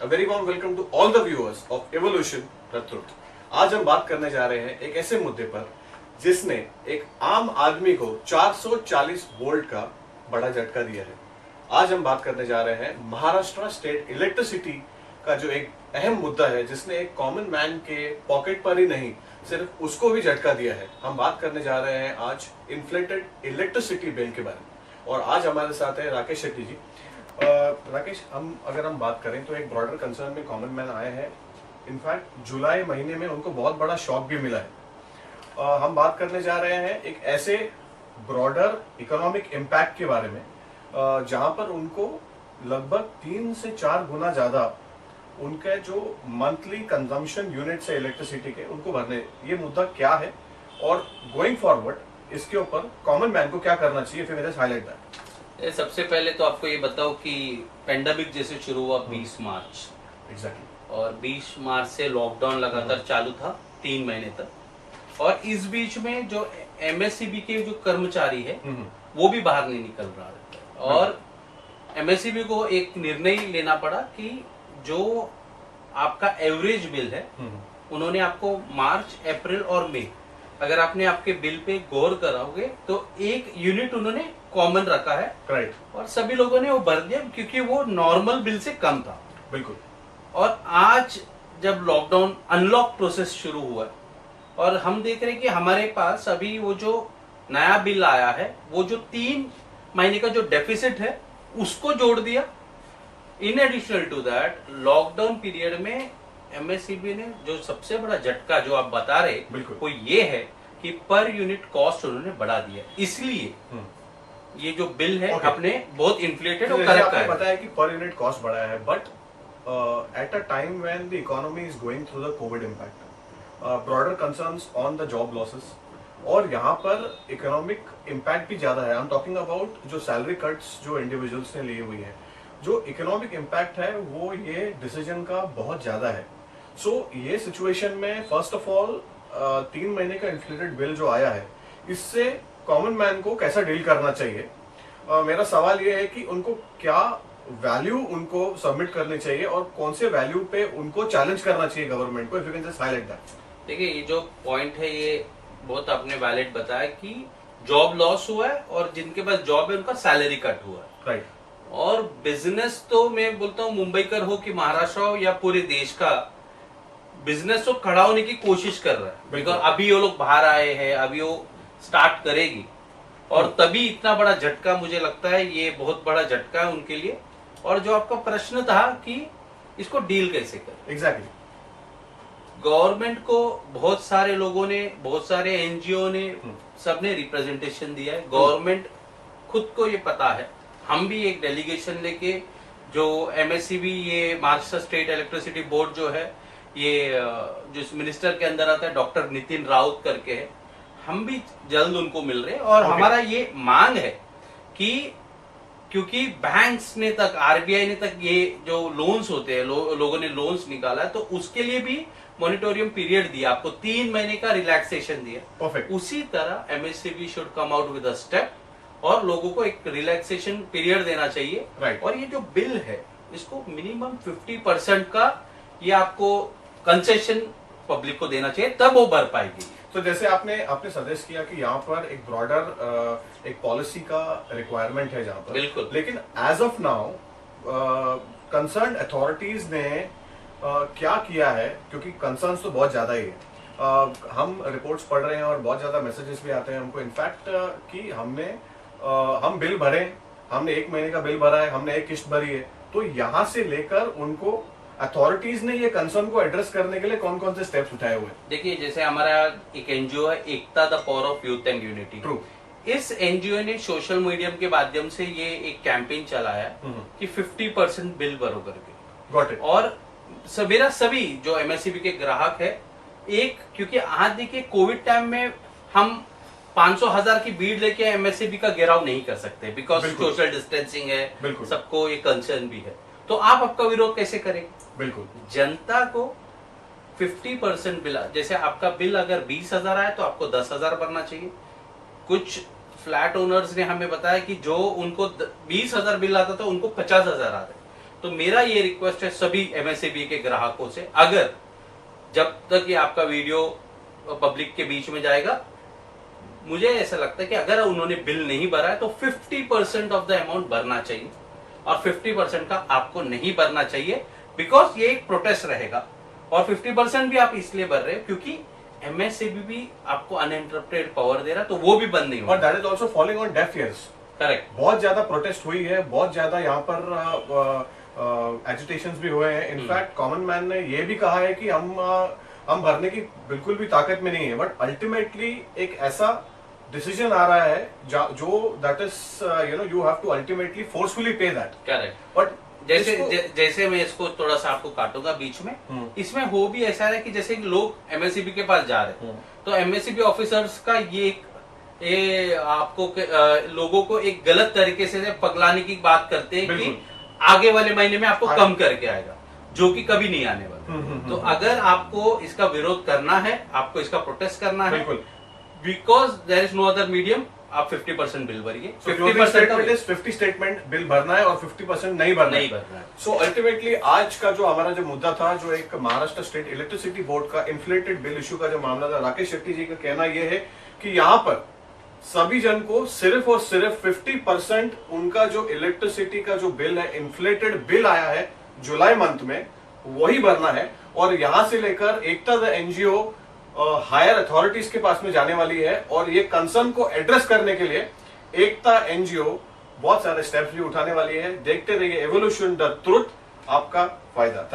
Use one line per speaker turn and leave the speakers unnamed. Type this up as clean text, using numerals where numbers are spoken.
A very warm welcome to all the viewers of Evolution The Truth। आज हम बात करने जा रहे हैं एक ऐसे मुद्दे पर जिसने एक आम आदमी को 440 वोल्ट का बड़ा झटका दिया है। आज हम बात करने जा रहे हैं महाराष्ट्र स्टेट इलेक्ट्रिसिटी का जो एक अहम मुद्दा है जिसने एक कॉमन मैन के पॉकेट पर ही नहीं सिर्फ उसको भी झटका दिया है। हम बात करने जा रहे हैं आज इन्फ्लेटेड इलेक्ट्रिसिटी बिल के बारे में और आज हमारे साथ है राकेश शेट्टी जी। राकेश, अगर हम बात करें तो एक ब्रॉडर कंसर्न में कॉमन मैन आए हैं। इनफैक्ट जुलाई महीने में उनको बहुत बड़ा शॉक भी मिला है। हम बात करने जा रहे हैं एक ऐसे ब्रॉडर इकोनॉमिक इम्पैक्ट के बारे में जहां पर उनको लगभग 3 से 4 गुना ज्यादा उनके जो मंथली कंजम्पशन यूनिट है इलेक्ट्रिसिटी के उनको भरने। ये मुद्दा क्या है और गोइंग फॉरवर्ड इसके ऊपर कॉमन मैन को क्या करना चाहिए, फिर मेरे हाईलाइट दैट।
सबसे पहले तो आपको ये बताओ कि पेंडेमिक जैसे शुरू हुआ 20 मार्च
एग्जैक्टली
और 20 मार्च से लॉकडाउन लगातार चालू था 3 महीने तक। और इस बीच में जो एमएससीबी के जो कर्मचारी है वो भी बाहर नहीं निकल रहा था और एमएससीबी को एक निर्णय लेना पड़ा कि जो आपका एवरेज बिल है उन्होंने आपको मार्च, अप्रैल और मई अगर आपने आपके बिल पे गौर कराओगे तो 1 यूनिट उन्होंने कॉमन रखा है।
राइट।
और सभी लोगों ने वो भर दिया क्योंकि वो नॉर्मल बिल से कम था।
बिल्कुल।
और आज जब लॉकडाउन अनलॉक प्रोसेस शुरू हुआ है और हम देख रहे हैं कि हमारे पास अभी वो जो नया बिल आया है वो जो 3 महीने का जो डेफिसिट है उसको जोड़ दिया। In additional to that lockdown period में एमएससीबी ने जो सबसे बड़ा झटका जो आप बता रहे वो ये है कि पर यूनिट कॉस्ट उन्होंने बढ़ा दिया। इसलिए ये जो बिल है अपने बहुत इन्फ्लेटेड और करेक्ट है।
पता है कि पर यूनिट कॉस्ट बढ़ा है but at a time when the economy is going through the Covid impact, broader concerns on the job losses और यहाँ पर इकोनॉमिक इम्पैक्ट भी ज्यादा है। आई एम टॉकिंग अबाउट जो सैलरी कट्स जो इंडिविजुअल्स ने ली हुई है, जो इकोनॉमिक इम्पैक्ट है वो ये डिसीजन का बहुत ज्यादा है। सो ये सिचुएशन में फर्स्ट ऑफ ऑल 3 महीने का इन्फ्लेटेड बिल जो आया है इससे कॉमन मैन को कैसा डील करना चाहिए। मेरा सवाल ये है कि उनको क्या वैल्यू उनको सबमिट करनी चाहिए और कौन से वैल्यू पे उनको चैलेंज करना चाहिए गवर्नमेंट को। If you can just highlight that.
देखिए ये जो पॉइंट है ये बहुत आपने वैलिड बताया कि जॉब लॉस हुआ है और जिनके पास जॉब है उनका सैलरी कट हुआ है।
राइट।
और बिजनेस तो मैं बोलता हूँ मुंबई कर हो कि महाराष्ट्र हो या पूरे देश का बिजनेस तो खड़ा होने की कोशिश कर रहा है। बिकॉज अभी वो लोग बाहर आए हैं, अभी वो स्टार्ट करेगी और तभी इतना बड़ा झटका मुझे लगता है ये बहुत बड़ा झटका है उनके लिए। और जो आपका प्रश्न था कि इसको डील कैसे करें,
एग्जैक्टली
गवर्नमेंट को बहुत सारे लोगों ने, बहुत सारे एनजीओ ने, सबने रिप्रेजेंटेशन दिया है। गवर्नमेंट खुद को ये पता है। हम भी एक डेलीगेशन लेके जो एमएससीबी ये महाराष्ट्र स्टेट इलेक्ट्रिसिटी बोर्ड जो है ये जिस मिनिस्टर के अंदर आता है डॉक्टर नितिन राउत करके है, हम भी जल्द उनको मिल रहे हैं। और हमारा ये मांग है कि क्योंकि बैंक्स ने तक, आरबीआई ने तक ये जो लोन्स होते हैं लोगों ने लोन्स निकाला है तो उसके लिए भी मॉनिटोरियम पीरियड दिया, आपको 3 महीने का रिलैक्सेशन दिया।
परफेक्ट।
उसी तरह MSCB should come out with a step और लोगों को एक रिलैक्सेशन पीरियड देना चाहिए।
Right.
और ये जो बिल है इसको मिनिमम 50% का ये आपको कंसेशन पब्लिक को देना चाहिए, तब वो भर पाएगी।
तो जैसे आपने सजेस्ट किया कि यहाँ पर एक ब्रॉडर एक पॉलिसी का रिक्वायरमेंट है जहाँ पर,
बिल्कुल।
लेकिन as of now concern authorities ने क्या किया है, क्योंकि कंसर्न्स तो बहुत ज्यादा ही है। हम रिपोर्ट्स पढ़ रहे हैं और बहुत ज्यादा मैसेजेस भी आते हैं हमको इनफैक्ट कि हम बिल भरे, हमने 1 महीने का बिल भरा है, हमने 1 किस्त भरी है। तो यहाँ से लेकर उनको अथॉरिटीज ने ये कंसर्न को एड्रेस करने के लिए कौन कौन से स्टेप्स उठाए हुए? देखिए
जैसे हमारा एक एनजीओ है Ekta the power of youth and unity.
True.
इस एनजीओ ने सोशल मीडिया के माध्यम से ये एक कैंपेन चलाया कि 50% बिल भरो करके।
Got it.
और मेरा सभी जो एमएससीबी के ग्राहक है क्योंकि आज देखिए कोविड टाइम में हम 500,000 की भीड़ लेके एमएससीबी का घेराव नहीं कर सकते बिकॉज सोशल डिस्टेंसिंग है, सबको ये कंसर्न भी है। तो आप आपका विरोध कैसे करेंगे?
बिल्कुल।
जनता को 50% बिल, जैसे आपका बिल अगर 20,000 आए तो आपको 10,000 भरना चाहिए। कुछ फ्लैट ओनर्स ने हमें बताया कि जो उनको 20,000 बिल आता था उनको 50,000 आ रहे। तो मेरा ये रिक्वेस्ट है सभी एमएसएबी के ग्राहकों से, अगर जब तक ये आपका वीडियो पब्लिक के बीच में जाएगा, मुझे ऐसा लगता है कि अगर उन्होंने बिल नहीं भरा है तो 50% ऑफ द अमाउंट भरना चाहिए और 50% का आपको नहीं भरना चाहिए, बिकॉज ये एक प्रोटेस्ट रहेगा। और 50% भी आप इसलिए भर रहे हो क्योंकि एमएसएबी भी आपको अनइंटरप्टेड पावर दे रहा है, तो वो भी बंद नहीं
और
होगा।
That is also following on def years.
Correct.
बहुत ज्यादा प्रोटेस्ट हुई है, बहुत ज्यादा यहाँ पर एजिटेशंस भी हुए हैं। इनफैक्ट कॉमन मैन ने ये भी कहा है कि हम भरने की बिल्कुल भी ताकत में नहीं है, बट अल्टीमेटली एक ऐसा डिसीजन आ रहा है जो that is you have to ultimately forcefully pay that.
Correct.
But
जैसे मैं इसको थोड़ा सा आपको काटूंगा बीच में, इसमें हो भी ऐसा है कि जैसे लोग एमएससीबी के पास जा रहे हैं, तो एमएससीबी ऑफिसर्स का ये आपको लोगों को एक गलत तरीके से पगलाने की बात करते हैं कि आगे वाले महीने में आपको कम करके आएगा, जो कि कभी नहीं आने वाला। तो अगर आपको इसका विरोध करना है, आपको इसका प्रोटेस्ट करना है, because there is no other medium, आप 50% बिल भरिए।
50 स्टेटमेंट बिल भरना है और 50% नहीं भरना है। सो अल्टीमेटली आज का जो हमारा जो मुद्दा था, जो एक महाराष्ट्र स्टेट इलेक्ट्रिसिटी बोर्ड का इन्फ्लेटेड बिल इशू का जो मामला था, राकेश शेट्टी जी का कहना यह है कि यहाँ पर सभी जन को सिर्फ और सिर्फ 50% उनका जो इलेक्ट्रिसिटी का जो बिल है, इन्फ्लेटेड बिल आया है जुलाई मंथ में, वही भरना है। और यहां से लेकर एकता द एनजीओ हायर अथॉरिटीज के पास में जाने वाली है, और ये कंसर्न को एड्रेस करने के लिए एकता एनजीओ बहुत सारे स्टेप्स भी उठाने वाली है। देखते रहिए एवोल्यूशन द ट्रुथ, आपका फायदा।